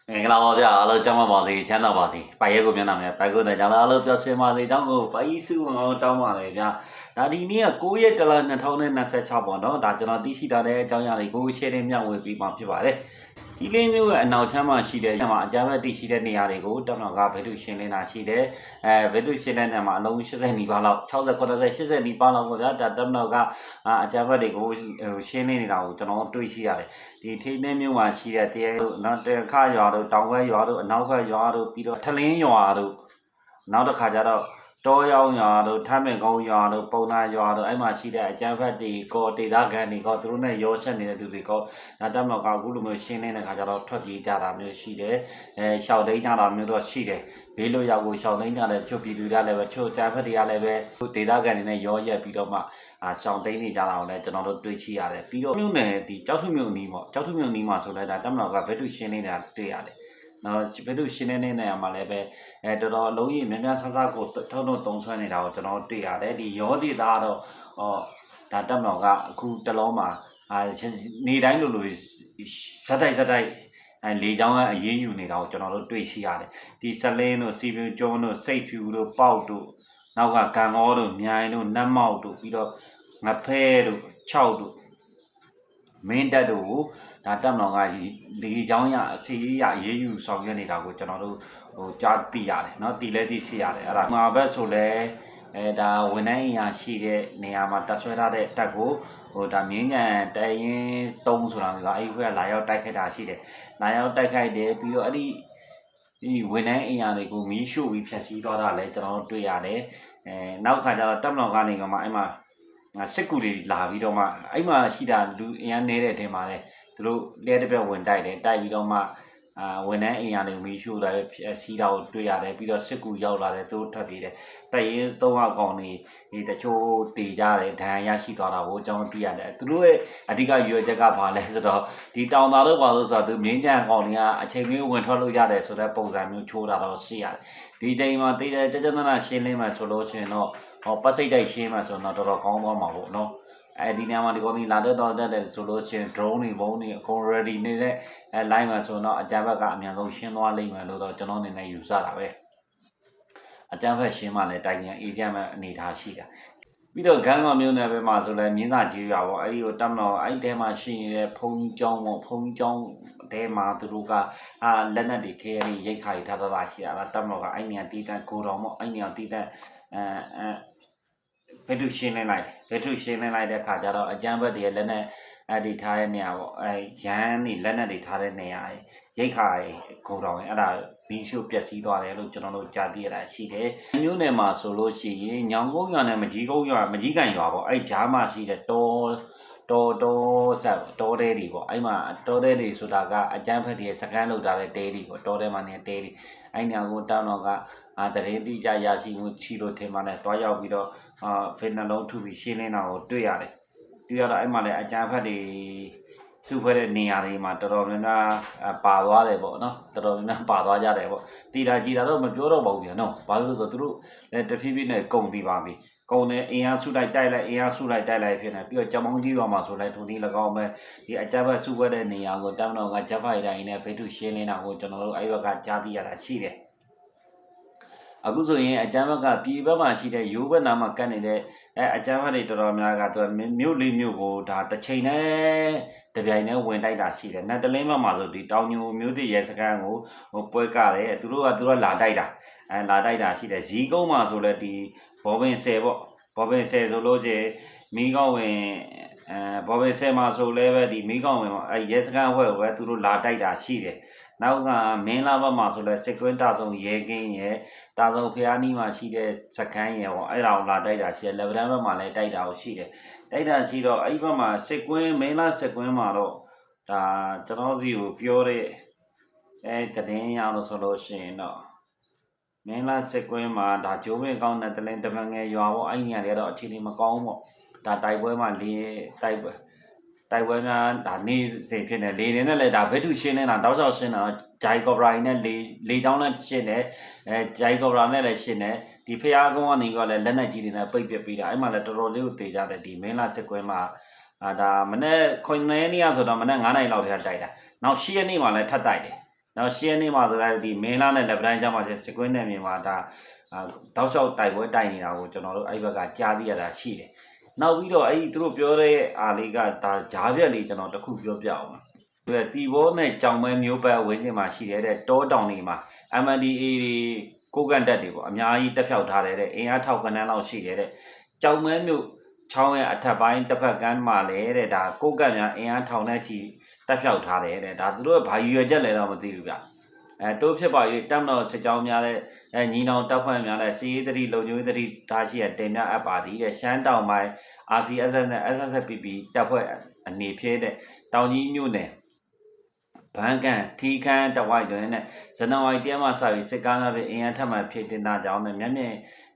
င်္ဂလာပါဗျာအားလုံးကျမ်းမာပါစေချမ်းသာပါစေပိုင်ရဲကိုမျက်နှာမြပိုင်ကိုတဲ့ကြောင့်အားလုံးပျော်ရွှင်ပါစေတောင်းကိုပိုင်စုဝင်အောင်တောင်းပါလေဗျာဒါဒီနေ့က9ရက်တလ2026ပေါ့နော်ဒါကျွန်တော်သိရှိထားတဲ့အကြောင်းအရာတွေကို share တင်မျှဝေပေးမှာဖြစ်ပါတယ်ဒီလေးမျိုးရဲ့အနောက်ချမ်းမှာရှိတဲ့ညမှာအကြမ်းဖက်တည်ရှိတဲ့နေရာတွေကိုတက်မတော်ကဘယ်သူရှင်းလင်းတာရှိတယ်ဘယ်သူရှင်းတဲ့နေရာမှာအလုံး80နီးပါးလောက်60 90 80နီးပါးလောက်ပေါ့ဗျာဒါတက်မတော်ကအကြမ်းဖက်တွေကိုရှင်းလင်းနေတာကိုကျွန်တော်တွေ့ရှိရတယ်ဒီထိန်းသိမ်းမျိုးမှာရှိတဲ့တရေနောက်တခါရွာတို့တောင်ဘက်ရွာတို့အနောက်ဘက်ရွာတို့ပြီးတော့ထလင်းရွာတို့နောက်တစ်ခါကျတော့တောရောင်းရွာတို့ထမ်းပင်ကုန်းရွာတို့ပုံနာရွာတို့အဲ့မှာရှိတဲ့အကြမ်းဖက်တွေကိုဒေသခံတွေကိုသူတို့နဲ့ရောဆက်နေတဲ့သူတွေကိုဒါတက်မတော်ကအခုလိုမျိုးရှင်းနေတဲ့ခါကျတော့ထွက်ပြေးကြတာမျိုးရှိတယ်ရှောက်သိမ်းကြတာမျိုးတော့ရှိတယ်ဘေးလို့ရောက်ကိုရှောက်သိမ်းကြတဲ့ချုပ်ပြည်သူတွေကလည်းပဲချုပ်ကြမ်းဖက်တွေကလည်းပဲဒေသခံတွေနဲ့ရောရက်ပြီးတော့မှရှောက်သိမ်းနေကြတာကိုလည်းကျွန်တော်တို့တွေ့ရှိရတယ်ပြီးတော့မြို့နယ်ဒီကြောက်ထုမြို့နီးပေါ့ကြောက်ထုမြို့နီးမှာဆိုလည်းဒါတက်မတော်ကဘယ်သူရှင်းနေတာတွေ့ရတယ်နော်ဘယ်သူရှင်းနေတဲ့နေရာမှာလည်းပဲတော်တော်အလုံးကြီးများများဆဆကိုထုံတုံဆွဲနေတာကိုကျွန်တော်တွေ့ရတယ်ဒီရောဒေသကတော့ဒါတက်မတော်ကအခုတလုံးမှာနေတိုင်းလိုဇက်တိုက်လေချောင်းကအရေးယူနေတာကိုကျွန်တော်တို့တွေ့ရှိရတယ်ဒီစလင်းတို့စီပင်ကျွန်းတို့စိတ်ဖြူတို့ပေါက်တို့နောက်ကကံကောတို့မြိုင်တို့နတ်မောက်တို့ပြီးတော့ငဖဲတို့6တို့မင်းတက်တို့ကိုဒါတက်မတော်ကလေချောင်းရအစီရအရေးယူဆောင်ရွက်နေတာကိုကျွန်တော်တို့ကြားသိရတယ်เนาะသိလဲသိရှိရတယ်အဲ့ဒါမှာဘက်ဆိုလဲဒါဝန်ထမ်းအင်အားရှိတဲ့နေရာမှာတက်ဆွဲထားတဲ့တက်ကိုဒါမြင်းညံတရင်3ဆိုတာကအဲ့ဘက်ကလာရောက်တိုက်ခိုက်တာရှိတယ်လာရောက်တိုက်ခိုက်တယ်ပြီးတော့အဲ့ဒီဝန်ထမ်းအင်အားတွေကိုမီးရှို့ပြီးဖျက်ဆီးသွားတာလည်းကျွန်တော်တို့တွေ့ရတယ်နောက်ခါကျတော့တက်မတော်ကနေမှအဲ့မှာစစ်ကူတွေလာပြီးတော့မှအဲ့မှာရှိတာလူအင်အားနေတဲ့အထင်မှာလဲသူတို့လျှက်တစ်ပြက်ဝင်တိုက်တယ်တိုက်ပြီးတော့မှဝန်ထမ်းအင်အားတွေမီးရှို့တာစီးတာကိုတွေ့ရတယ်ပြီးတော့စစ်ကူရောက်လာတယ်သူတို့ထွက်ပြေးတယ်တိုက်ရင်3ကောင်နေဒီတချို့တေကြတယ်ဒဏ်ရာရရှိသွားတာကိုကျွန်တော်တွေ့ရတယ်သူတို့ရဲ့အဓိကရွေချက်ကဘာလဲဆိုတော့ဒီတောင်သာတို့ပါလို့ဆိုတော့သူမြင်းကြံကောင်တွေကအချိန်မျိုးဝင်ထွက်လို့ရတယ်ဆိုတဲ့ပုံစံမျိုးချိုးတာတော့ရှိရတယ်ဒီချိန်မှာတေးတဲ့ကြကြနာရှင်းလင်းမှဆိုလို့ရှိရင်တော့ပတ်စိတ်တိုက်ရှင်းမှဆိုတော့တော်တော်ကောင်းသွားမှာပေါ့နော်ဒီနေရာမှာဒီကောင်ကြီးလာတော့တက်ဆိုလို့ရှိရင် drone တွေဘုံတွေအကုန် ready နေတဲ့line မှာဆိုတော့အကြမ်းဖက်ကအများဆုံးရှင်းသွားလိမ့်မယ်လို့တော့ကျွန်တော်အနေနဲ့ယူဆတာပဲအကြမ်းဖက်ရှင်းမှလည်းတိုင်ပြန်အေဂျင့်မဲ့အနေထားရှိတာပြီးတော့ဂန်းကောင်မျိုးနယ်ပဲမှာဆိုလဲမြင်းသာကြီးရွာပေါ့အဲ့ဒီကိုတက်မတော်အဲ့တဲမှာရှိနေတဲ့ဖုန်းကြီးကျောင်းပေါ့ဖုန်းကြီးကျောင်းတဲမှာသူတို့ကလက်နက်တွေခဲရရိတ်ခါတွေထားတာရှိတာလားတက်မတော်ကအဲ့နေရာတီးတန့်ကိုတော်ပေါ့အဲ့နေရာတီးတန့်ဘယ်သူရှင်းနေလိုက်တဲ့ခါကျတော့အကြမ်းဖက်တွေလက်နက်အဲ့ဒီထားတဲ့နေရာပေါ့ရန်နေလက်နက်တွေထားတဲ့နေရာရိတ်ခါကိုတော်အဲ့ဒါမီးရှို့ပျက်စီးသွားတယ်လို့ကျွန်တော်တို့ကြားသိရတာရှိတယ်။မြို့နယ်မှာဆိုလို့ရှိရင်ညောင်ကုန်းရွာနဲ့မကြီးကုန်းရွာမကြီးကန်ရွာပေါ့အဲ့ကြားမှာရှိတဲ့တောတဲတွေပေါ့အဲ့မှာတောတဲတွေဆိုတာကအကြမ်းဖက်တွေစကန်းလောက်ထားတဲ့တဲတွေပေါ့တောတဲမှာနေတဲတွေအဲ့ညောင်ကုန်းတောင်းတော့ကတရင်တိကျရရှိမှုချီလို့ထင်မှလည်းတွားရောက်ပြီးတော့ဖေနှလုံးထုပြီးရှင်းလင်းတာကိုတွေ့ရတယ်။တွေ့ရတော့အဲ့မှာလည်းအကြမ်းဖက်တွေစုဖွဲ့တဲ့နေရာတွေမှာတော်တော်များများပါသွားတယ်ပေါ့နော်တော်တော်များများပါသွားကြတယ်ပေါ့တီတာကြည်တာတော့မပြောတော့ပါဘူးဗျာနော်ဘာလို့လဲဆိုတော့သူတို့လည်းတဖြည်းဖြည်းနဲ့ကုန်ပြီးပါပြီကုန်တယ်အင်အားစုလိုက်တိုက်လိုက်အင်အားစုလိုက်တိုက်လိုက်ဖြစ်နေပြီးတော့ကြောင်မောင်းကြီးရွာမှာဆိုလိုက်ထုံဒီ၎င်းပဲဒီအကြမ်းဖက်စုဖွဲ့တဲ့နေရာကိုတမန်တော်ကဂျက်ဖိုက်တိုင်းနဲ့ဖေးထုရှင်းလင်းတာကိုကျွန်တော်တို့အဲ့ဘက်ကကြားသိရတာရှိတယ်အခုဆိုရင်အကြမ်းဖက်ကပြည်ဘက်မှာရှိတဲ့ရိုးဘက်နားမှာကတ်နေတဲ့အကြမ်းဖက်တွေတော်တော်များကသူမြို့လေးမြို့ကိုဒါတစ်ချိန်နဲ့တပြိုင်နဲ့ဝင်တိုက်တာရှိတယ်။နတ်တလင်းဘက်မှာဆိုဒီတောင်ညိုမြို့တည်ရဲစခန်းကိုပွဲကတယ်သူတို့ကလာတိုက်တာလာတိုက်တာရှိတယ်ဇီးကုန်းမှာဆိုလဲဒီဘောပင်ဆယ်ပေါ့ဘောပင်ဆယ်ဆိုလို့ချင်းမီးကောင်းဝင်ဘောပင်ဆယ်မှာဆိုလဲပဲဒီမီးကောင်းဝင်ရဲစခန်းဘက်ကိုပဲသူတို့လာတိုက်တာရှိတယ်။နောက်ကမင်းလာဘက်မှာဆိုလဲစစ်ကွင်းတာဆုံးရဲကင်းရဲတာဆုံးဖျားနီးမှာရှိတဲ့စခန်းရဲပေါ့အဲ့ဒါကိုလာတိုက်တာရှိတယ်လက်ဗဒန်းဘက်မှာလည်းတိုက်တာကိုရှိတယ်တိုက်တာရှိတော့အဲ့ဘက်မှာစစ်ကွင်းမင်းလာစစ်ကွင်းမှာတော့ဒါကျွန်တော်စီကိုပြောတဲ့တည်င်းရအောင်ဆိုလို့ရှိရင်တော့မင်းလာစစ်ကွင်းမှာဒါဂျိုးမင်းကောင်းတဲ့တလင်းတမန်ငယ်ရွာပေါ့အဲ့နေရာတွေကတော့အခြေအနေမကောင်းပေါ့ဒါတိုက်ပွဲမှာတိုက်ပွဲများဒါနေစဉ်ဖြစ်နေလေနေနဲ့လည်းဒါဗစ်တူရှင်းနေတာတောက်လျှောက်ရှင်းတာဂျိုင်ကော်ဘရာနဲ့လေချောင်းနဲ့ရှင်းတယ်ဂျိုင်ကော်ဘရာနဲ့လည်းရှင်းတယ်ဒီဖျားကုန်းကနေကလည်းလက်နက်ကြီးတွေနဲ့ပိတ်ပစ်ပြီးတာအဲ့မှာလည်းတော်တော်လေးကိုတေကြတယ်ဒီမင်းလာစစ်ကွင်းမှာဒါမနေ့9ရက်နေ့ဆိုတော့မနေ့9နာရီလောက်တည်းကတိုက်တာနောက်10ရက်နေ့မှာလည်းထပ်တိုက်တယ် နောက်ရှင်းနေမှာဆိုတော့ဒီမင်းလာနဲ့လက်ပတိုင်းကျမှစကွင်းနယ်မြေမှာဒါတောက်လျှောက်တိုက်ပွဲတိုက်နေတာကိုကျွန်တော်တို့အဲ့ဘက်ကကြားသိရတာရှိတယ်နောက်ပြီးတော့အဲ့ဒီသူတို့ပြောတဲ့အားလေးကဒါဂျားပြက်လေးကျွန်တော်တခုပြောပြအောင်ဒီတီဘောနဲ့ကြောင်မဲမျိုးပဲဝင်းကျင်မှာရှိတဲ့တောတောင်တွေမှာ MNDAA တွေကိုကန်တက်တွေပေါ့အများကြီးတက်ဖြောက်ထားတဲ့အင်အားထောက်ကနန်းလောက်ရှိတဲ့ကြောင်မဲမျိုးချောင်းရဲ့အထက်ပိုင်းတစ်ဖက်ကမ်းမှာလဲတဲ့ဒါကိုကန်များအင်အားထောင်နဲ့ချီတက်ဖြောက်ထားတဲ့ဒါသူတို့ကဘာရွယ်ချက်လဲတော့မသိဘူးဗျတို့ဖြစ်ပါ၍တမ်တော်စစ်ကြောင်းများတဲ့ညီနောင်တပ်ဖွဲ့များတဲ့စီးရေးသတိလုံခြုံရေးသတိထားရှိတဲ့တင်ပြအပ်ပါသည်တဲ့ရှမ်းတောင်ပိုင်း RCSS နဲ့ SSPP တပ်ဖွဲ့အနေဖြင့်တဲ့တောင်ကြီးမြို့နယ်ဘန်းကန်ထီခန်းတဝိုက်တွင်နဲ့ဇန်နဝါရီတရက်မှစပြီးစစ်ကားများဖြင့်အင်အားထပ်မံဖြည့်တင်တာကြောင့်နဲ့မျက်မြင်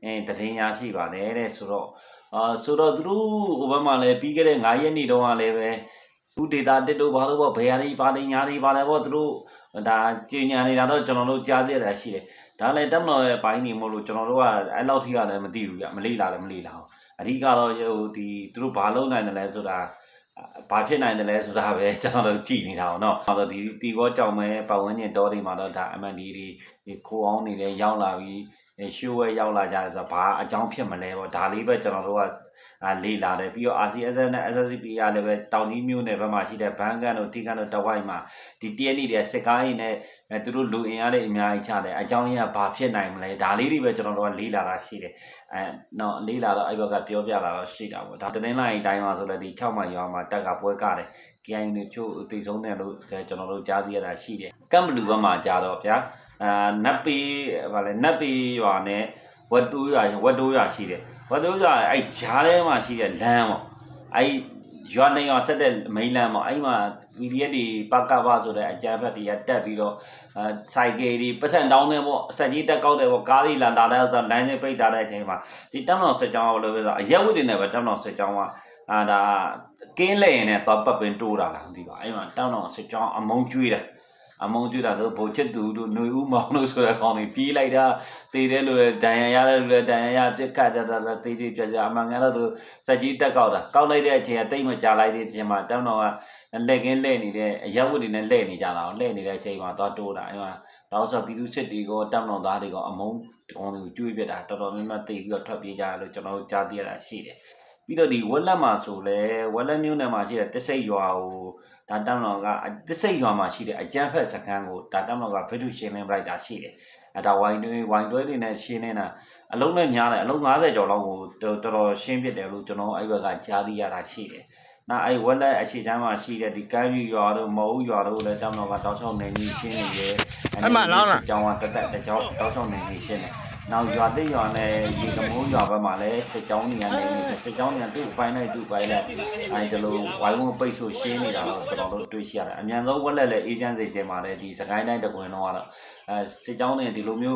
တည်င်းရရှိပါတယ်တဲ့ဆိုတော့သူတို့ဟိုဘက်မှာလည်းပြီးခဲ့တဲ့9ရက်နေ့တုန်းကလည်းပဲသူဒေတာတစ်တို့ဘာလို့ပေါ့ဘယ်ဟာတွေပါနေညာတွေပါလဲပေါ့သူတို့ဒါကျင်ညာနေတာတော့ကျွန်တော်တို့ကြားသိရတာရှိတယ်ဒါလည်းတက်မတော်ရဲ့ဘိုင်းနေမို့လို့ကျွန်တော်တို့ကအဲ့လောက်ထိကလည်းမသိဘူးဗျမလေးလာလည်းမလေးလာအောင်အဓိကတော့ဟိုဒီသူတို့ဘာလုပ်နိုင်တယ်လဲဆိုတာဘာဖြစ်နိုင်တယ်လဲဆိုတာပဲကျွန်တော်တို့ကြည့်နေတာပေါ့နော်အဲ့တော့ဒီတီဘောကြောင်မဲပတ်ဝန်းကျင်တော်တွေမှာတော့ဒါ MND တွေခိုးအောင်နေလဲရောက်လာပြီးရှိုးဝဲရောက်လာကြတယ်ဆိုတော့ဘာအကြောင်းဖြစ်မလဲပေါ့ဒါလေးပဲကျွန်တော်တို့ကလေးလာတယ်ပြီးတော့ RCSS နဲ့ SSPP ကလည်းပဲတောင်ကြီးမြို့နယ်ဘက်မှာရှိတဲ့ဘန်းကန်တို့တီကန်တို့တဝိုက်မှာဒီ TND တွေစစ်ကားရင်းနဲ့သူတို့လူအင်အားတွေအများကြီးချတယ်အကြောင်းရင်းကဘာဖြစ်နိုင်မလဲဒါလေးတွေပဲကျွန်တော်တို့ကလေးလာတာရှိတယ်နော်လေးလာတော့အဲ့ဘက်ကပြောပြလာတော့ရှိတာပေါ့ဒါတင်းလိုင်းတိုင်းမှာဆိုလည်းဒီ6မိုင်ရွာမှာတက်ကပွဲကတယ် KIA တွေချို့တည်ဆုံးတယ်လို့ကျွန်တော်တို့ကြားသိရတာရှိတယ်ကမ်ဘလူဘက်မှာကြားတော့ဗျာနတ်ပီရွာနဲ့ဝတ်တိုးရွာရှိတယ်ဝတ်တိုးရွာအဲ့ဂျားထဲမှာရှိတဲ့လမ်းပေါ့အဲ့ရွာနေရွာဆက်တဲ့မိန်းလမ်းပေါ့အဲ့မှာ PDF တွေပကပဆိုတဲ့အကြမ်းဖက်တွေကတက်ပြီးတော့စိုက်ကယ်တွေပတ်စံတောင်းနေပေါ့အဆက်ကြီးတက်ကောက်တယ်ပေါ့ကားတွေလာတဲ့ဆိုလမ်းတွေပိတ်ထားတဲ့အချိန်မှာဒီတမ်တော်စစ်ကြောင်းလို့ပြောဆိုအရက်ဝတ်တွေနဲ့ပဲတမ်တော်စစ်ကြောင်းကဒါကင်းလဲရင်နဲ့သွားပတ်ပင်တိုးတာလားမသိပါအဲ့မှာတမ်တော်စစ်ကြောင်းအမုံကျွေးတယ်အမုံကျွေးတာဆိုဘုံချစ်သူတို့ຫນွေဦးမောင်တို့ဆိုတဲ့ခေါင်းတွေပြေးလိုက်တာတေးတယ်လို့ဒဏ်ရာရတယ်လို့ဒဏ်ရာရပြစ်ခတ်တာတေးတေးပြပြအမှန်ကန်တော့စက်ကြီးတက်ကောက်တာကောက်လိုက်တဲ့အချိန်ကတိတ်မကြလိုက်တဲ့အချိန်မှာတမ်တော်ကလက်ကင်းလဲနေတဲ့အရက်ဝတ်တွေနဲ့လဲနေကြတာလဲနေတဲ့အချိန်မှာသွားတိုးတာအဲ့မှာတော့ဆိုပြည်သူစစ်တီကိုတမ်တော်သားတွေကအမုံကောင်းတွေကိုကျွေးပြတာတော်တော်များများတေးပြီးတော့ထွက်ပြေးကြတယ်လို့ကျွန်တော်တို့ကြားသိရတာရှိတယ်ပြီးတော့ဒီဝက်လက်မှာဆိုလဲဝက်လက်မျိုးနယ်မှာရှိတဲ့တစ္ဆိတ်ရွာကိုဒါတမ်တော်ကတစ္ဆိတ်ရွာမှာရှိတဲ့အကျန်းဖက်စခန်းကိုဒါတမ်တော်ကဗိဒုရှင်းလင်းလိုက်တာရှိတယ်အဲဒါဝိုင်းတွဲတွေနဲ့ရှင်းနေတာအလုံးနဲ့များတယ်အလုံး90ကျော်လောက်ကိုတော်တော်ရှင်းပြတယ်လို့ကျွန်တော်အဲ့ဘက်ကကြားသိရတာရှိတယ်နောက်အဲ့ဝက်လက်အခြေချမ်းမှာရှိတဲ့ဒီကမ်းပြူရွာတို့မအုပ်ရွာတို့လည်းတမ်တော်ကတောက်ချောင်းနေပြီးရှင်းနေတယ်အဲ့မှာလောင်းတာကျောင်းကတက်ကြောင်းတောက်ချောင်းနေပြီးရှင်းတယ်နောက်ရွာတိတ်ရွာနဲ့ရေကမိုးရွာဘက်မှာလည်းစစ်ကြောင်းနေရတယ်စစ်ကြောင်းနေသူ့ပိုင်းလိုက်အဲဒီလိုဝိုင်းဝန်းပိတ်ဆို့ရှင်းနေတာတော့ကျွန်တော်တို့တွေ့ရှိရတယ်အမြန်ဆုံးဝက်လက်လည်းအေဂျင့်စီတင်ပါတယ်ဒီစကိုင်းတိုင်းတကွင်တော့ကတော့စစ်ကြောင်းနေဒီလိုမျို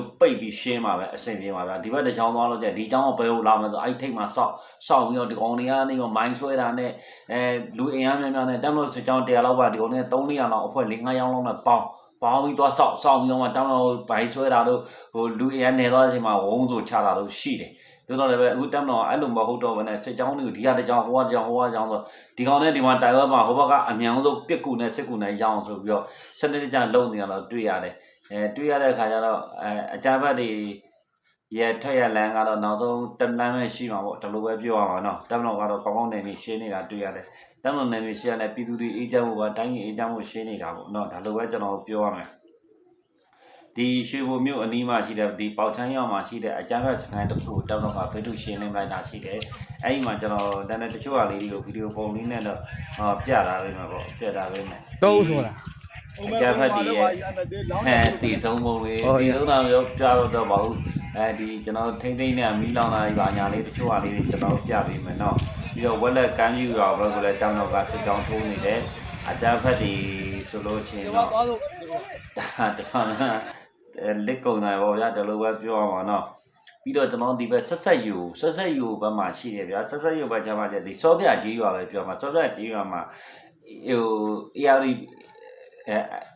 းပိတ်ပြီးရှင်းမှာပဲအဆင်ပြေမှာဗျာဒီဘက်တစ်ကြောင်းသွားလို့ကျဒီကြောင်းကဘယ်လိုလာမလဲဆိုအဲ့ထိတ်မှာစောက်ပြီးတော့ဒီကောင်တွေကနေတော့မိုင်းဆွဲတာနဲ့လူအင်အားများများနဲ့တမ်လို့စစ်ကြောင်း100လောက်ပါဒီကောင်တွေ300လောက်အဖွဲ့4-5ရောင်းလောက်နဲ့ပေါင်းပြီးသွားစောက်ပြီးတော့မှတမ်လို့ဘိုင်းဆွဲတာတို့ဟိုလူအင်အားနေသွားတဲ့အချိန်မှာဝုန်းဆိုချတာတို့ရှိတယ်သို့တော်လည်းပဲအခုတမ်တော့အဲ့လိုမဟုတ်တော့ဘဲနဲ့စစ်ကြောင်းတွေကိုဒီကတစ်ကြောင်းဟိုကတစ်ကြောင်းဆိုဒီကောင်နဲ့ဒီမှာတိုင်ဝမ်မှာဟိုဘက်ကအမြန်ဆုံးပစ်ကူနဲ့စစ်ကူနဲ့ရောင်းဆိုပြီးတော့စနစ်တကျလုံနေတာတော့တွေ့ရတယ်တွေ့ရတဲ့အခါကျတော့အကြမ်းဖက်တွေရဲ့ထွက်ရလန်းကတော့နောက်ဆုံးတလန်းပဲရှိမှာပေါ့ဒီလိုပဲပြောရမှာနော်တမ်တော့ကတော့ကောင်းကောင်းနေနေရှင်းနေတာတွေ့ရတယ်တမ်တော့နေနေရှင်းရတဲ့ပြည်သူတွေအေးချမ်းဖို့ပါတိုင်းပြည်အေးချမ်းဖို့ရှင်းနေတာပေါ့နော်ဒါလိုပဲကျွန်တော်ပြောရမယ်ဒီရွှေဘုံမြို့အနီးမှာရှိတဲ့ဒီပေါချမ်းရွာမှာရှိတဲ့အကျန်းဖက်စခန်းတစ်ခုတောက်တော့ကဗိဒုရှင်းလင်းလိုက်တာရှိတယ်။အဲဒီမှာကျွန်တော်တန်းတဲ့တချို့ဟာလေးတွေကိုဗီဒီယိုပုံလေးနဲ့တော့ပြတာပဲမှာပေါ့ပြတာပဲမယ်။တော့ဆိုတာအကျန်းဖက်ဒီရဲ့တည်ဆုံးပုံလေးတည်ဆုံးတာမျိုးပြတော့ပါဘူး။ဒီကျွန်တော်ထိမ့်သိမ့်နဲ့မီးလောင်တာတွေပါညာလေးတချို့ဟာလေးတွေကျွန်တော်ပြပေးမယ်နော်။ပြီးတော့ဝက်လက်ကမ်းယူရွာဘက်ကလည်းတောက်တော့ကစစ်ကြောင်းထိုးနေတယ်။အကျန်းဖက်ဒီဆိုလို့ရှိရင်တော့လက်ကုံနိုင်ပေါ့ဗျာဒီလိုပဲပြောရမှာနော်ပြီးတော့ကျွန်တော်ဒီဘက်ဆက်ဆက်ယူဘက်မှာရှိတယ်ဗျာဆက်ဆက်ယူဘက်ကျမှဒီစောပြကြီးရွာပဲပြောမှာစောပြကြီးရွာမှာဟို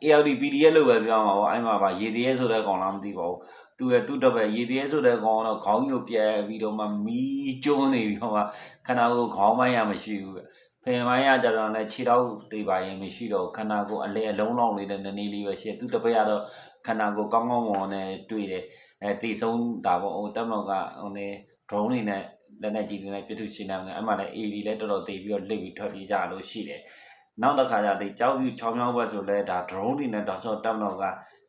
ARD PDF လို့ပဲပြောမှာပေါ့အဲ့မှာပါရေတရဲဆိုတဲ့ကောင်လားမသိပါဘူးသူ့တပည့်ရေတရဲဆိုတဲ့ကောင်တော့ခေါင်းရုပ်ပြဲပြီးတော့မှမီးကျုံးနေပြီးတော့မှခဏကိုခေါင်းမိုင်းရမရှိဘူးဖ ခင်မိုင်းရကြတော့လည်းခြေတော့သေးပါရင်မရှိတော့ခန္ဓာကိုယ်အလဲအလုံးလောက်လေးနဲ့နည်းနည်းလေးပဲရှိသူတပည့်ကတော့ခန္ဓာကိုယ်ကောင်းကောင်းမွန်နဲ့တွေ့တယ်တီဆုံးတာပေါ့ဟိုတက်မောက်ကဟိုနေ drone နေနဲ့လက်နဲ့ကြည့်နေပြည့်ထုရှင်နေတယ်အဲ့မှာလည်း AD လည်းတော်တော်သေးပြီးတော့လစ်ပြီးထွက်ပြေးကြလို့ရှိတယ်နောက်တစ်ခါကျဒီကြောက်ပြူ6မြောက်ဘက်ဆိုလဲဒါ drone နေနဲ့တော့တက်မောက်က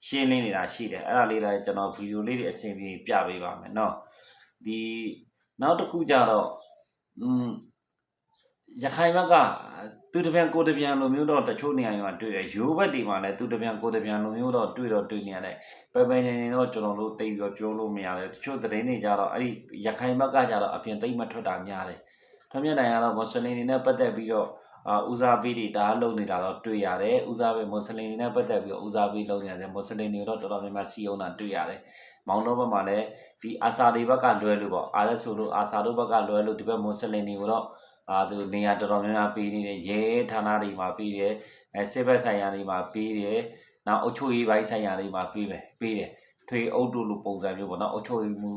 ရှင်းလင်းနေတာရှိတယ်အဲ့ဒါလေးလည်းကျွန်တော်ဗီဒီယိုလေးတွေအစီအပြေပြပေးပါမယ်เนาะဒီနောက်တစ်ခုကျတော့ရခိုင်ဘက်ကသူတပြန်ကိုတပြန်လိုမျိုးတော့တချို့နေရာတွေမှာတွေ့တယ်ရိုးဘက်တွေမှာလည်းသူတပြန်ကိုတပြန်လိုမျိုးတော့တွေ့နေရတယ်ပဲနေနေတော့ကျွန်တော်တို့တိတ်ပြီးပြောလို့မရတယ်တချို့သတင်းတွေကြတော့အဲ့ဒီရခိုင်ဘက်ကကြတော့အပြင်သိမ့်မထွက်တာများတယ်ထမျက်နိုင်ကတော့မွတ်စလင်တွေနဲ့ပတ်သက်ပြီးတော့ဦးစားပေးတွေဒါလုံနေတာတော့တွေ့ရတယ်ဦးစားပေးမွတ်စလင်တွေနဲ့ပတ်သက်ပြီးတော့ဦးစားပေးလုံနေတယ်မွတ်စလင်တွေတော့တော်တော်များများစီအောင်တာတွေ့ရတယ်မောင်တော်ဘက်မှာလည်းဒီအာစာတွေဘက်ကလွဲလို့ပေါ့အားလည်းဆိုလို့အာစာတို့ဘက်ကလွဲလို့ဒီဘက်မွတ်စလင်တွေကိုတော့သူနေရာတော်တော်များများပေးနေတယ်ရဲဌာနတွေမှာပေးတယ်စစ်ဘက်ဆိုင်ရာတွေမှာပေးတယ်နောက်အုပ်ချုပ်ရေးပိုင်းဆိုင်ရာတွေမှာပေးတယ်ထွေအုပ်တို့လိုပုံစံမျိုးပေါ့နော်အုပ်ချုပ်ရေးမှု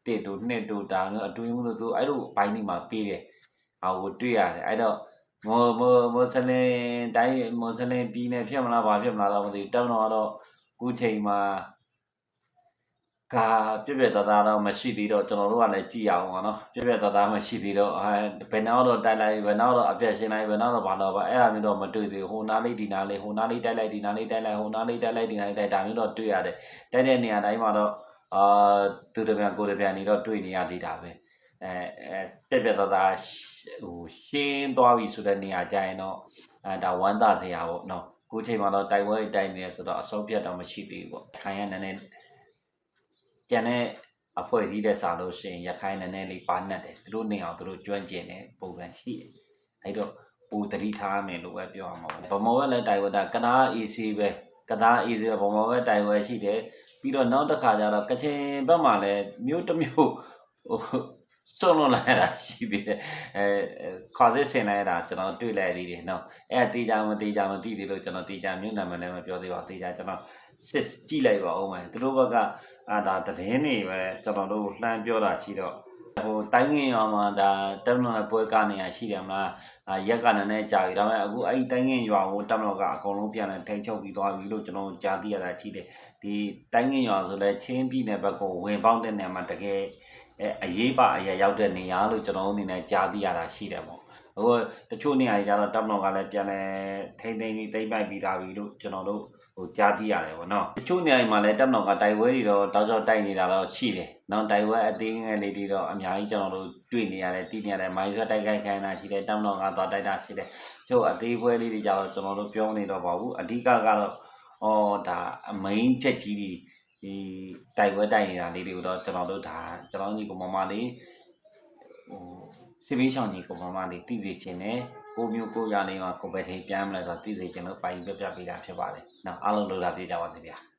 1တို့2တို့ဒါမျိုးအတွင်းမှုတို့သူအဲ့လိုဘိုင်းတွေမှာပေးတယ်ဟိုတွေ့ရတယ်အဲ့တော့မွတ်စလင်တိုင်းမွတ်စလင်ပြည်နယ်ဖြစ်မလားဘာဖြစ်မလားတော့မသိဘူးတောင်းတော့ခုချိန်မှာပြည့်သားတော့မရှိသေးတော့ကျွန်တော်တို့ကလည်းကြည့်အောင်ပါနော်ပြည့်သားမရှိသေးတော့ဘယ်နောက်တော့တိုက်လိုက်ဘယ်နောက်တော့အပြတ်ရှင်းလိုက်ဘယ်နောက်တော့ဘာတော့ပါအဲ့ဒါမျိုးတော့မတွေ့သေးဘူးဟိုနားလေးဒီနားလေးဟိုနားလေးတိုက်လိုက်ဒီနားလေးတိုက်လိုက်ဟိုနားလေးတိုက်လိုက်ဒီနားလေးတိုက်ဒါမျိုးတော့တွေ့ရတယ်တိုက်တဲ့နေရာတိုင်းမှာတော့သူတပြန်ကိုတပြန်နေတော့တွေ့နေရသေးတာပဲပြည့်သားဟိုရှင်းသွားပြီဆိုတဲ့နေရာကြရင်တော့ဒါဝမ်းသာစရာပေါ့နော်ခုချိန်မှာတော့တိုက်ပွဲတိုက်နေရဆိုတော့အဆုံးပြတ်တော့မရှိသေးဘူးပေါ့ခိုင်ရနည်းနည်းကျန်တဲ့အဖွဲ့အစည်းတဲ့စာလို့ရှိရင်ရခိုင်နည်းနည်းလေးပါနှက်တယ်သူတို့နေအောင်သူတို့ကျွမ်းကျင်တဲ့ပုံစံရှိတယ်အဲ့တော့ပူတတိထားမယ်လို့ပဲပြောရမှာပေါ့ဗမောကလည်းတိုင်ဝတာကနာ AC ပဲကနာ AC ပဲဗမောပဲတိုင်ဝရှိတယ်ပြီးတော့နောက်တစ်ခါကျတော့ကချင်ဘက်မှာလည်းမျိုးတစ်မျိုးဟိုစွန့်လွတ်လိုက်တာရှိသေးတယ်ခေါ်စစ်ဆင်လိုက်တာကျွန်တော်တွေ့လိုက်သေးတယ်နော်အဲ့တေးကြမသိသေးလို့ကျွန်တော်တေးကြမျိုးနာမည်လည်းမပြောသေးပါဘူးတေးကြကျွန်တော်စစ်ကြည့်လိုက်ပါဦးမယ်သူတို့ဘက်ကဒါသတင်းတွေပဲကျွန်တော်တို့လှမ်းပြောတာရှိတော့ဟိုတိုင်းငင်ရွာမှာဒါတက်မတော်ပွဲကနေရရှိတယ်မလားရက်ကနည်းနည်းကြာပြီဒါပေမဲ့အခုအဲ့ဒီတိုင်းငင်ရွာကိုတက်မတော်ကအကုန်လုံးပြန်လဲထိန်းချုပ်ပြီးသွားပြီလို့ကျွန်တော်ကြားသိရတာရှိတယ်ဒီတိုင်းငင်ရွာဆိုလဲချင်းပြည်နယ်ဘက်ကိုဝင်ပေါက်တဲ့နေရာမှာတကယ်အရေးပါအရာရောက်တဲ့နေရာလို့ကျွန်တော်အနေနဲ့ကြားသိရတာရှိတယ်ပေါ့ဟိုတချို့နေရာတွေကျတော့တက်မတော်ကလည်းပြန်လဲထိန်းပြီးသိမ့်ပိုက်ပြီးသားပြီလို့ကျွန်တော်တို့ဟိုကြားသိရတယ်ပေါ့နော်တချို့နေရာတွေမှာလည်းတက်မတော်ကတိုက်ပွဲတွေတော့တောက်ချောက်တိုက်နေတာတော့ရှိတယ်နော်တိုက်ပွဲအသေးငယ်လေးတွေတော့အများကြီးကျွန်တော်တို့တွေ့နေရတယ်သိနေရတယ်မိုင်းဆွဲတိုက်ခိုက်ခိုင်းတာရှိတယ်တက်မတော်ကသွားတိုက်တာရှိတယ်ကျို့အသေးပွဲလေးတွေကြတော့ကျွန်တော်တို့ပြောနေတော့ပါဘူးအဓိကကတော့ဒါအမိန်ချက်ကြီးတွေဒီတိုက်ပွဲတိုက်နေတာလေးတွေကိုတော့ကျွန်တော်တို့ဒါကျွန်တော်ညီကောင်မလေးဟိုစစ်ဘေးရှောင်ကြီးကောင်မလေးသိသိချင်းနဲ့ကိုမျိုးကိုရလေးမှာကိုပဲထိပြန်မလဲဆိုတော့သိသိချင်းလို့ပိုင်ပြပြပေးတာဖြစ်ပါတယ်။နောက်အားလုံးလိုတာပြကြပါစေဗျာ။